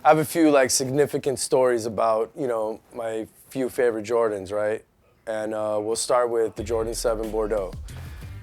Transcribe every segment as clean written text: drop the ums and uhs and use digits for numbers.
I have a few like significant stories about, you know, my few favorite Jordans, right? And we'll start with the Jordan 7 Bordeaux.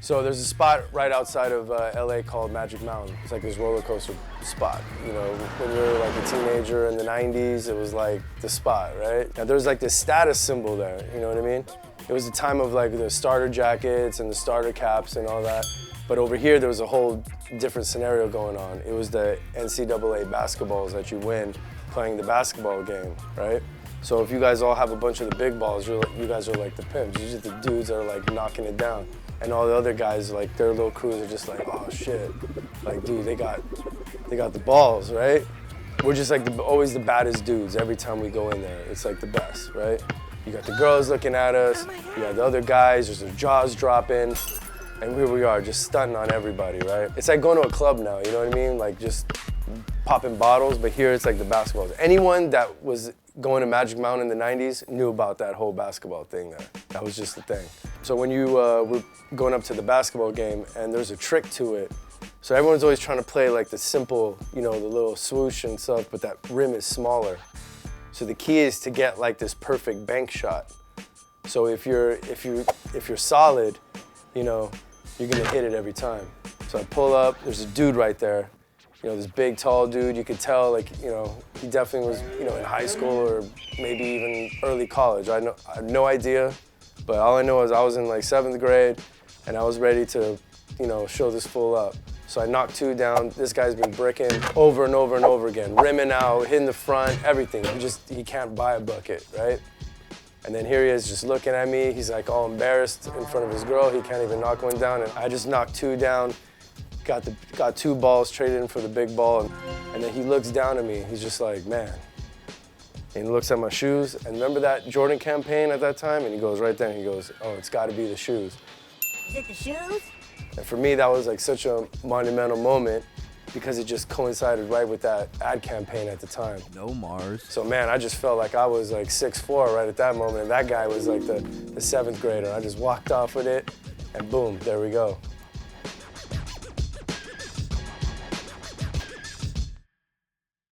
So there's a spot right outside of LA called Magic Mountain. It's like this roller coaster spot. You know, when you're like a teenager in the 90s, it was like the spot, right? Now there's like this status symbol there, you know what I mean? It was the time of like the starter jackets and the starter caps and all that. But over here, there was a whole different scenario going on. It was the NCAA basketballs that you win playing the basketball game, right? So if you guys all have a bunch of the big balls, you guys are like the pimps. You're just the dudes that are like knocking it down. And all the other guys, like their little crews are just like, oh shit. Like, dude, they got the balls, right? We're just like always the baddest dudes every time we go in there. It's like the best, right? You got the girls looking at us, you got the other guys, there's their jaws dropping. And here we are, just stunting on everybody, right? It's like going to a club now, you know what I mean? Like just popping bottles, but here it's like the basketballs. Anyone that was going to Magic Mountain in the 90s knew about that whole basketball thing there. That was just the thing. So when you were going up to the basketball game and there's a trick to it, so everyone's always trying to play like the simple, you know, the little swoosh and stuff, but that rim is smaller. So the key is to get like this perfect bank shot. So if you're solid, you know, you're gonna hit it every time. So I pull up, there's a dude right there, you know, this big, tall dude. You could tell, like, you know, he definitely was, you know, in high school or maybe even early college. I have no idea, but all I know is I was in like 7th grade and I was ready to, you know, show this fool up. So I knocked 2 down. This guy's been bricking over and over and over again, rimming out, hitting the front, everything. He can't buy a bucket, right? And then here he is just looking at me. He's like all embarrassed in front of his girl. He can't even knock one down. And I just knocked 2 down, got 2 balls, traded in for the big ball. And then he looks down at me. He's just like, man. And he looks at my shoes. And remember that Jordan campaign at that time? And he goes right there and he goes, oh, it's gotta be the shoes. Is it the shoes? And for me, that was like such a monumental moment because it just coincided right with that ad campaign at the time. No Mars. So man, I just felt like I was like 6'4" right at that moment, and that guy was like the 7th grader. I just walked off with it, and boom, there we go.